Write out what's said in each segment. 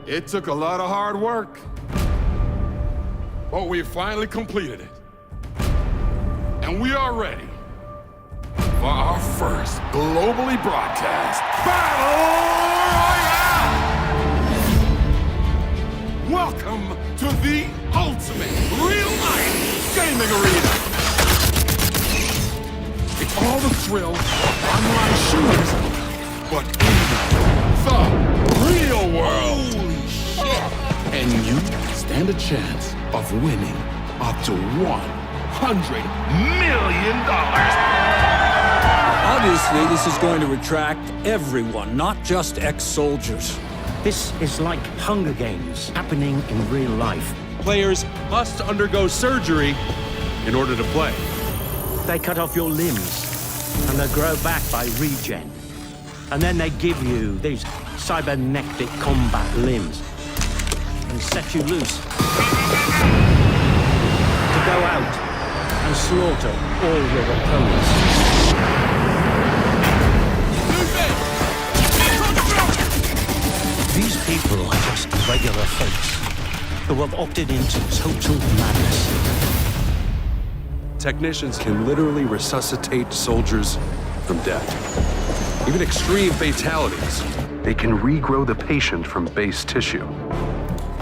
It took a lot of hard work, but we finally completed it. And we are ready for our first globally broadcast Battle Royale! Welcome to the ultimate real-life gaming arena! It's all the thrill of online shooters, but in the real world! Holy shit! And you stand a chance of winning up to $100 million! Obviously, this is going to attract everyone, not just ex-soldiers. This is like Hunger Games happening in real life. Players must undergo surgery in order to play. They cut off your limbs, and they grow back by regen. And then they give you these cybernetic combat limbs and set you loose to go out and slaughter all your opponents. These people are just regular folks who have opted into total madness. Technicians can literally resuscitate soldiers from death. Even extreme fatalities. They can regrow the patient from base tissue.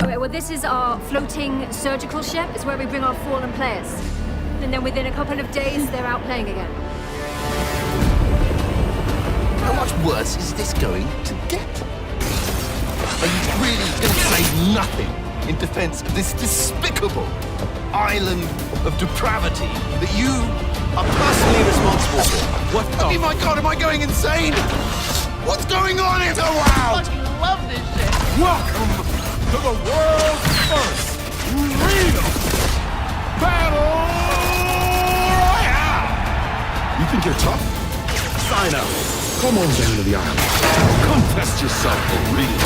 Okay, well, this is our floating surgical ship. It's where we bring our fallen players. And then within a couple of days, they're out playing again. How much worse is this going to get? Are you really going to say nothing in defense of this despicable island of depravity that you are personally responsible for? What the? Oh my God, am I going insane? What's going on here? Oh, wow! I love this shit. Welcome to the world's first real Battle Royale! You think you're tough? Sign up. Come on down to the island. Come test yourself for real.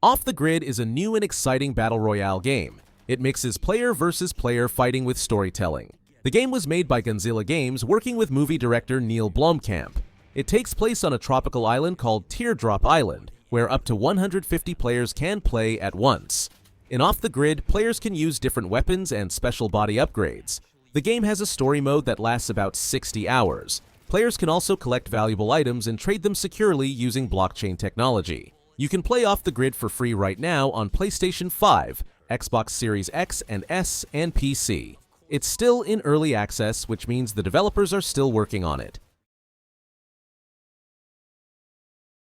Off the Grid is a new and exciting battle royale game. It mixes player versus player fighting with storytelling. The game was made by Godzilla Games working with movie director Neil Blomkamp. It takes place on a tropical island called Teardrop Island, where up to 150 players can play at once. In Off the Grid, players can use different weapons and special body upgrades. The game has a story mode that lasts about 60 hours. Players can also collect valuable items and trade them securely using blockchain technology. You can play Off the Grid for free right now on PlayStation 5, Xbox Series X and S, and PC. It's still in early access, which means the developers are still working on it.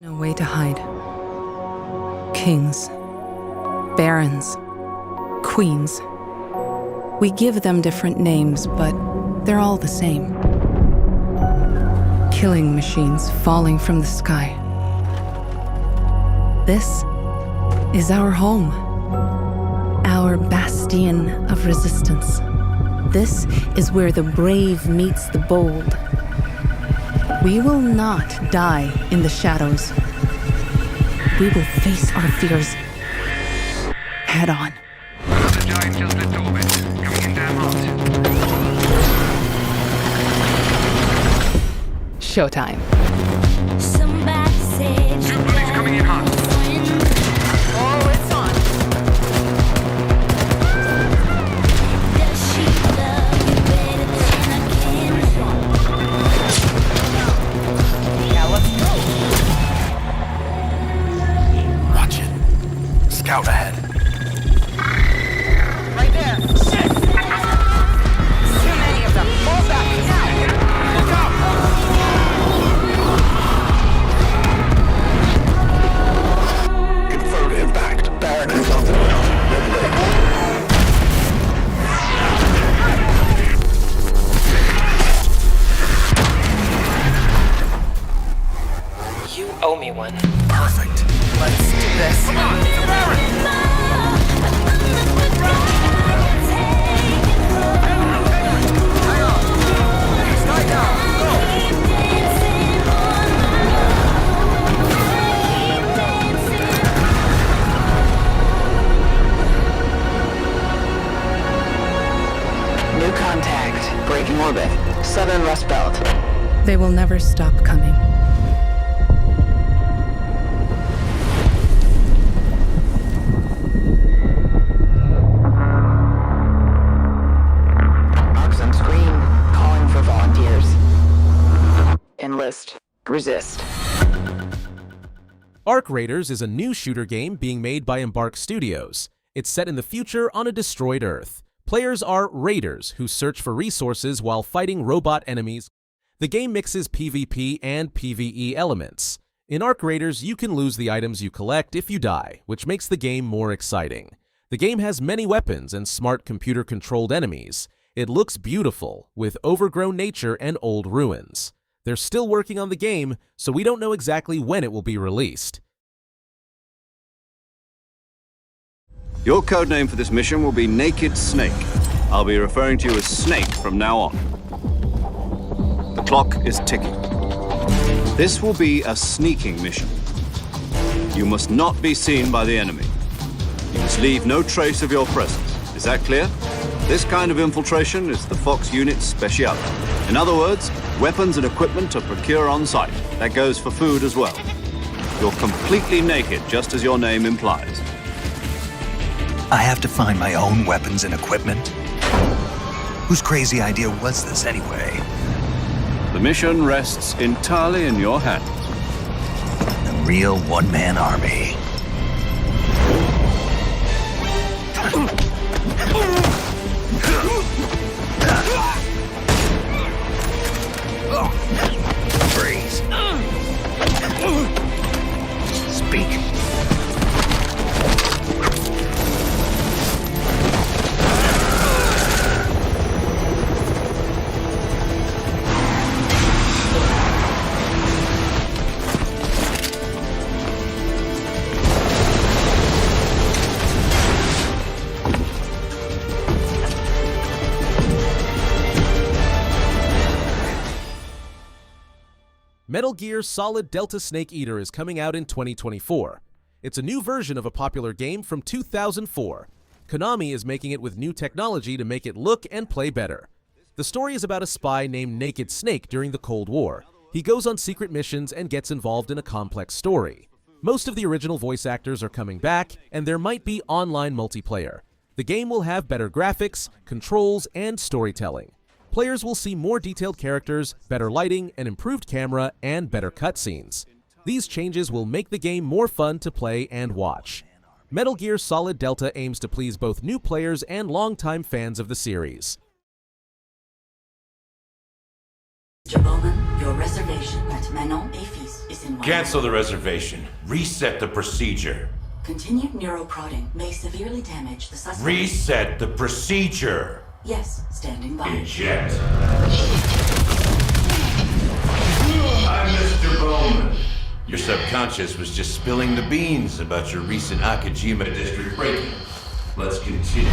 No way to hide. Kings, barons, queens. We give them different names, but they're all the same. Killing machines falling from the sky. This is our home, our bastion of resistance. This is where the brave meets the bold. We will not die in the shadows. We will face our fears head on. The giant just left orbit, coming in damn hot. Showtime. Somebody said Two bullets coming in hot. Oh, it's on. Does she love you better than I can? Yeah, let's go. Watch it. Scout ahead. Right there. Shit! Too many of them. Fall back now. Look out! Confirmed impact. Baron is on the ground. You owe me one. Perfect. Let's do this. Come on, it's a Baron! Hang on. Sky down. Go. New contact. Breaking orbit. Southern Rust Belt. They will never stop coming. Resist. Arc Raiders is a new shooter game being made by Embark Studios. It's set in the future on a destroyed Earth. Players are raiders who search for resources while fighting robot enemies. The game mixes PvP and PvE elements. In Arc Raiders, you can lose the items you collect if you die, which makes the game more exciting. The game has many weapons and smart computer-controlled enemies. It looks beautiful, with overgrown nature and old ruins. They're still working on the game, so we don't know exactly when it will be released. Your codename for this mission will be Naked Snake. I'll be referring to you as Snake from now on. The clock is ticking. This will be a sneaking mission. You must not be seen by the enemy. You must leave no trace of your presence. Is that clear? This kind of infiltration is the Fox unit's speciality. In other words, weapons and equipment to procure on site. That goes for food as well. You're completely naked, just as your name implies. I have to find my own weapons and equipment? Whose crazy idea was this anyway? The mission rests entirely in your hands. A real one-man army. Freeze. Speak. Metal Gear Solid Delta Snake Eater is coming out in 2024. It's a new version of a popular game from 2004. Konami is making it with new technology to make it look and play better. The story is about a spy named Naked Snake during the Cold War. He goes on secret missions and gets involved in a complex story. Most of the original voice actors are coming back, and there might be online multiplayer. The game will have better graphics, controls, and storytelling. Players will see more detailed characters, better lighting, an improved camera, and better cutscenes. These changes will make the game more fun to play and watch. Metal Gear Solid Delta aims to please both new players and longtime fans of the series. Mr. Bowman, your reservation at Manon Afis is in Cancel the reservation. Reset the procedure. Continued neuroprodding may severely damage the suspect. Reset the procedure. Yes, standing by. Eject. I'm Mr. Bowman. Your subconscious was just spilling the beans about your recent Akajima district break-in. Let's continue.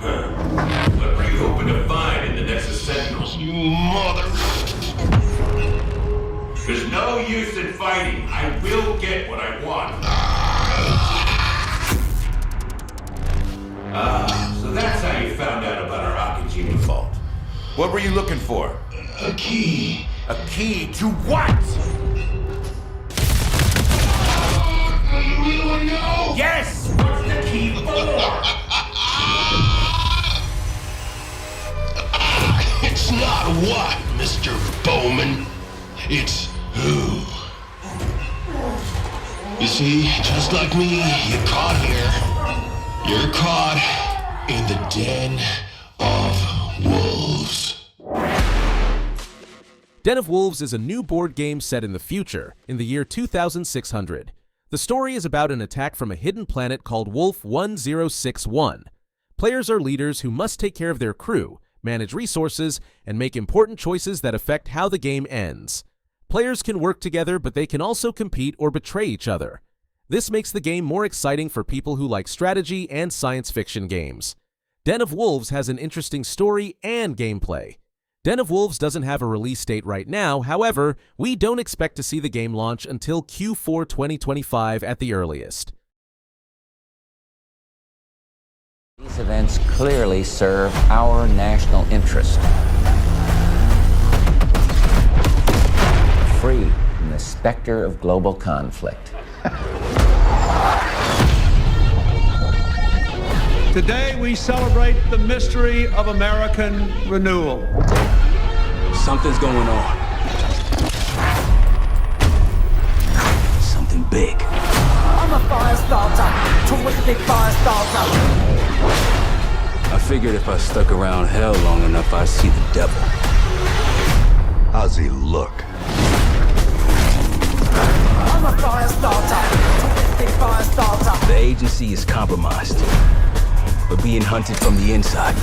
What were you hoping to find in the Nexus Sentinels? You mother... There's no use in fighting. I will get what I want. So that's how you found out about our Akajima vault. What were you looking for? A key. A key to what? You really want to know? Yes! What's the key for? It's not what, Mr. Bowman. It's who. You see, just like me, you're caught here. You're caught in the den of wolves. Den of Wolves is a new board game set in the future, in the year 2600. The story is about an attack from a hidden planet called Wolf 1061. Players are leaders who must take care of their crew, manage resources, and make important choices that affect how the game ends. Players can work together, but they can also compete or betray each other. This makes the game more exciting for people who like strategy and science fiction games. Den of Wolves has an interesting story and gameplay. Den of Wolves doesn't have a release date right now, however, we don't expect to see the game launch until Q4 2025 at the earliest. These events clearly serve our national interest. Free from the specter of global conflict. Today we celebrate the mystery of American renewal. Something's going on. Something big. I'm a fire starter. Twisted fire starter. I figured if I stuck around hell long enough, I'd see the devil. How's he look? I'm a fire starter. Twisted fire starter. The agency is compromised. We're being hunted from the inside.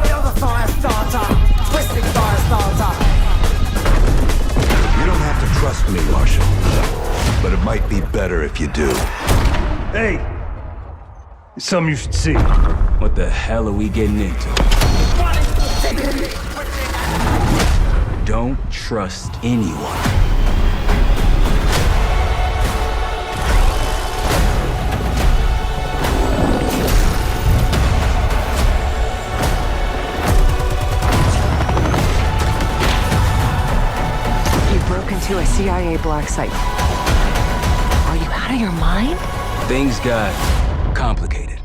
You're the fire starter. Twisted fire starter. You don't have to trust me, Marshal. But it might be better if you do. Hey! It's something you should see. What the hell are we getting into? Don't trust anyone. To a CIA black site. Are you out of your mind? Things got complicated.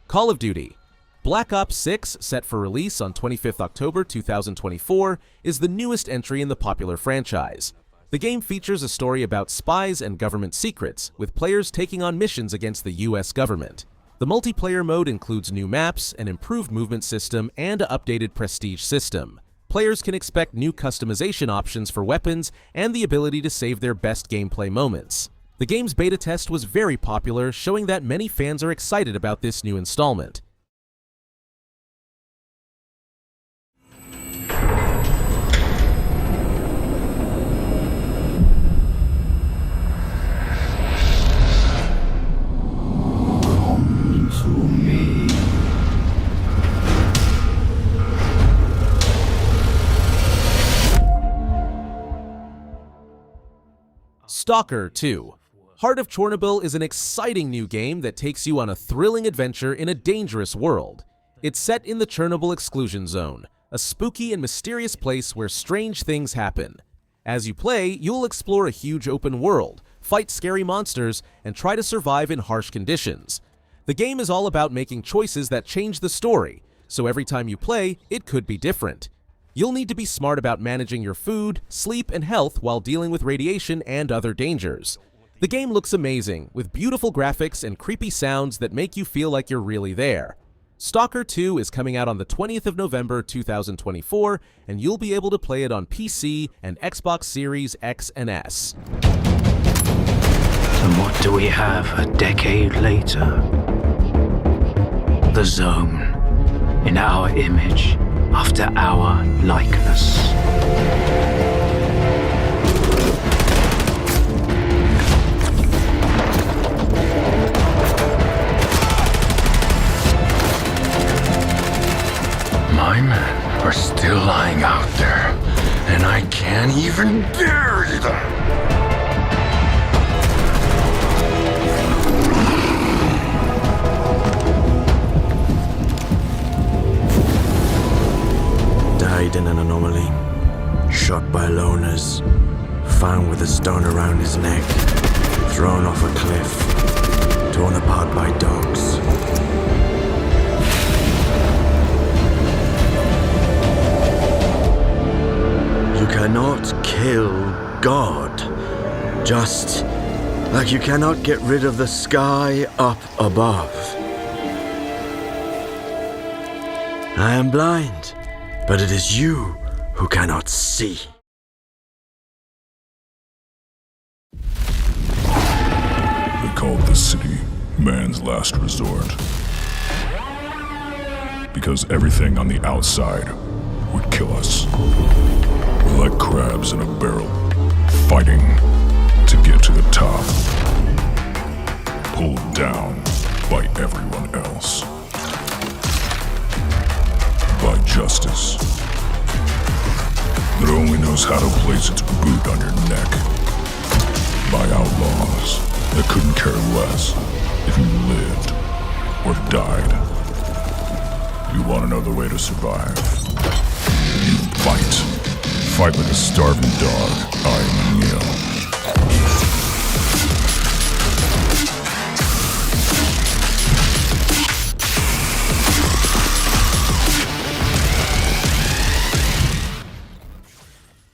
Call of Duty. Black Ops 6, set for release on 25th October 2024, is the newest entry in the popular franchise. The game features a story about spies and government secrets, with players taking on missions against the US government. The multiplayer mode includes new maps, an improved movement system, and an updated prestige system. Players can expect new customization options for weapons and the ability to save their best gameplay moments. The game's beta test was very popular, showing that many fans are excited about this new installment. Stalker 2. Heart of Chernobyl is an exciting new game that takes you on a thrilling adventure in a dangerous world. It's set in the Chernobyl exclusion zone, a spooky and mysterious place where strange things happen. As you play, you'll explore a huge open world, fight scary monsters, and try to survive in harsh conditions. The game is all about making choices that change the story, so every time you play, it could be different. You'll need to be smart about managing your food, sleep, and health while dealing with radiation and other dangers. The game looks amazing, with beautiful graphics and creepy sounds that make you feel like you're really there. Stalker 2 is coming out on the 20th of November 2024, and you'll be able to play it on PC and Xbox Series X and S. And what do we have a decade later? The Zone, in our image, after our likeness. My men are still lying out there, and I can't even bury them. Died in an anomaly, shot by loners, found with a stone around his neck, thrown off a cliff, torn apart by dogs. You cannot kill God, just like you cannot get rid of the sky up above. I am blind, but it is you who cannot see. They called this city man's last resort, because everything on the outside would kill us. We're like crabs in a barrel, fighting to get to the top, pulled down by everyone else. By justice that only knows how to place its boot on your neck. By outlaws that couldn't care less if you lived or died. You want to know the way to survive? You fight. Fight like a starving dog. I'm Neil.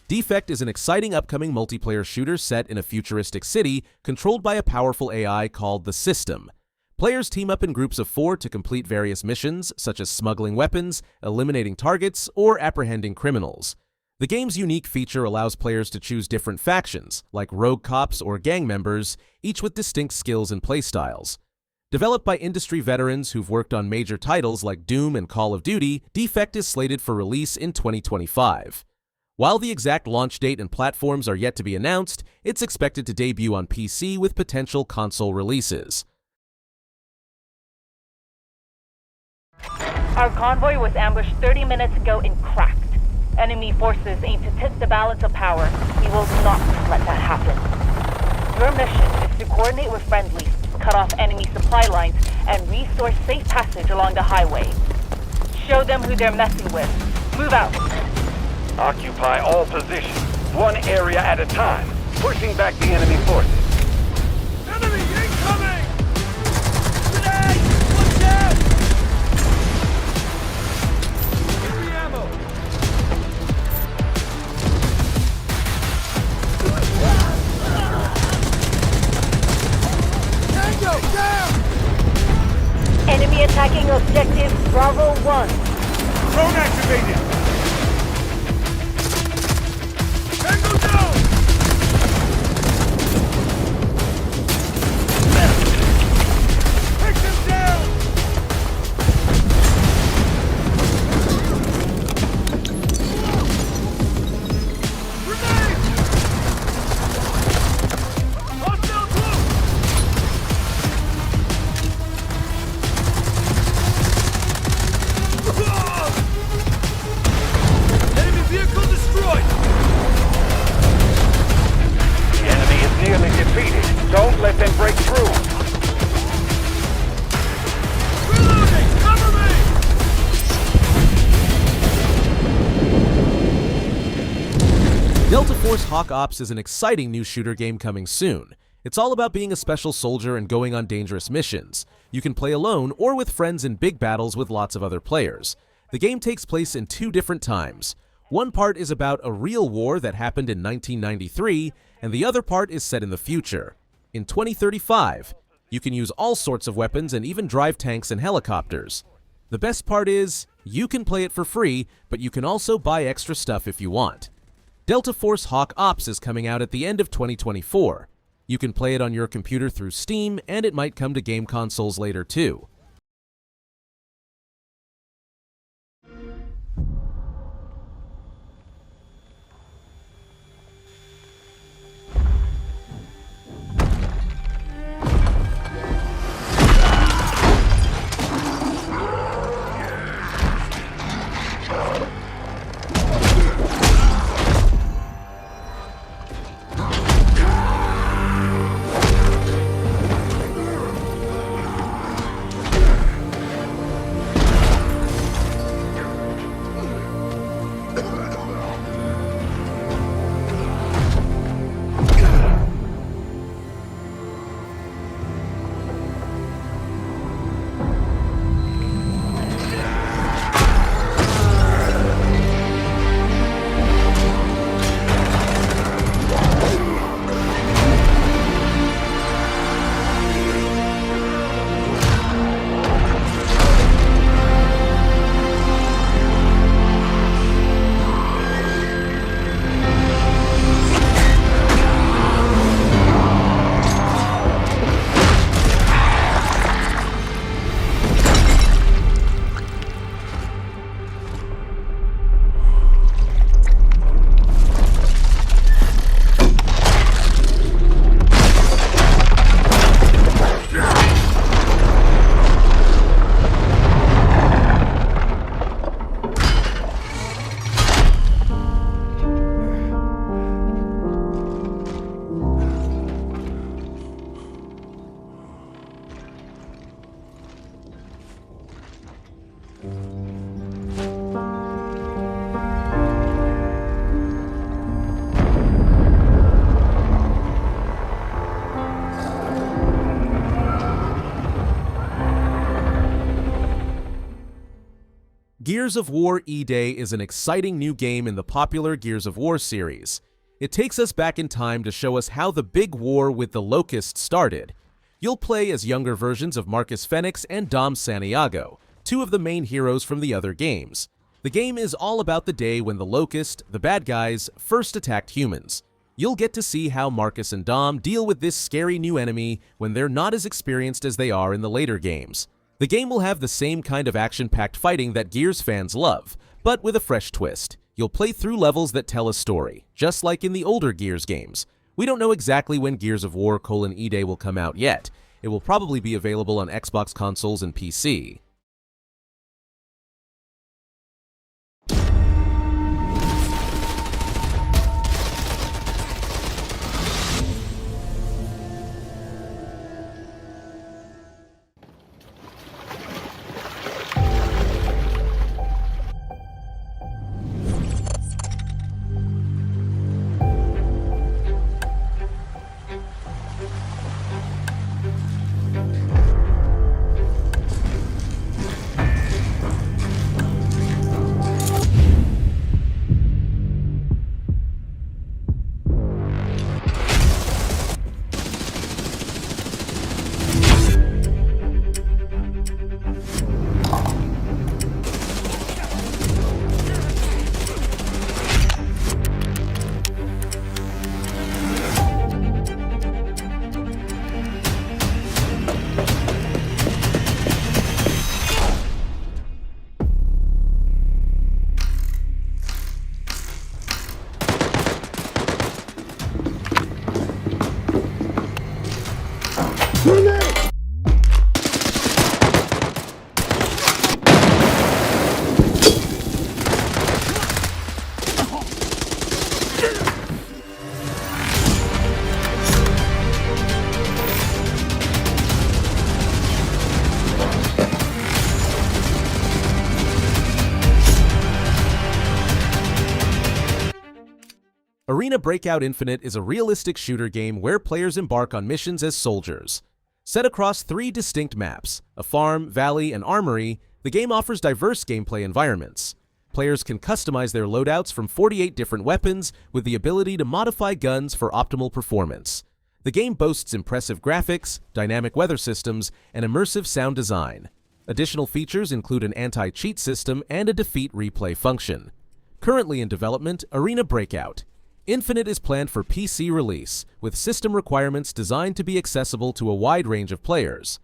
Defect is an exciting upcoming multiplayer shooter set in a futuristic city controlled by a powerful AI called the System. Players team up in groups of 4 to complete various missions, such as smuggling weapons, eliminating targets, or apprehending criminals. The game's unique feature allows players to choose different factions, like rogue cops or gang members, each with distinct skills and playstyles. Developed by industry veterans who've worked on major titles like Doom and Call of Duty, Defect is slated for release in 2025. While the exact launch date and platforms are yet to be announced, it's expected to debut on PC with potential console releases. Our convoy was ambushed 30 minutes ago and cracked. Enemy forces aim to tip the balance of power. We will not let that happen. Your mission is to coordinate with friendlies, cut off enemy supply lines, and restore safe passage along the highway. Show them who they're messing with. Move out. Occupy all positions, one area at a time, pushing back the enemy forces. Enemy incoming! Grenade! Watch out! Give me ammo! Tango, down! Enemy attacking objective Bravo 1. Drone activated! Tango down! Take them down! Grenade! Hostile group! Enemy vehicle destroyed! Nearly defeated. Don't let them break through. Reloading! Cover me! Delta Force Hawk Ops is an exciting new shooter game coming soon. It's all about being a special soldier and going on dangerous missions. You can play alone or with friends in big battles with lots of other players. The game takes place in 2 different times. One part is about a real war that happened in 1993, and the other part is set in the future. In 2035, you can use all sorts of weapons and even drive tanks and helicopters. The best part is, you can play it for free, but you can also buy extra stuff if you want. Delta Force Hawk Ops is coming out at the end of 2024. You can play it on your computer through Steam, and it might come to game consoles later too. Gears of War E-Day is an exciting new game in the popular Gears of War series. It takes us back in time to show us how the big war with the Locusts started. You'll play as younger versions of Marcus Fenix and Dom Santiago, two of the main heroes from the other games. The game is all about the day when the Locust, the bad guys, first attacked humans. You'll get to see how Marcus and Dom deal with this scary new enemy when they're not as experienced as they are in the later games. The game will have the same kind of action-packed fighting that Gears fans love, but with a fresh twist. You'll play through levels that tell a story, just like in the older Gears games. We don't know exactly when Gears of War: E-Day will come out yet. It will probably be available on Xbox consoles and PC. Arena Breakout Infinite is a realistic shooter game where players embark on missions as soldiers. Set across 3 distinct maps, a farm, valley, and armory, the game offers diverse gameplay environments. Players can customize their loadouts from 48 different weapons with the ability to modify guns for optimal performance. The game boasts impressive graphics, dynamic weather systems, and immersive sound design. Additional features include an anti-cheat system and a defeat replay function. Currently in development, Arena Breakout Infinite is planned for PC release, with system requirements designed to be accessible to a wide range of players.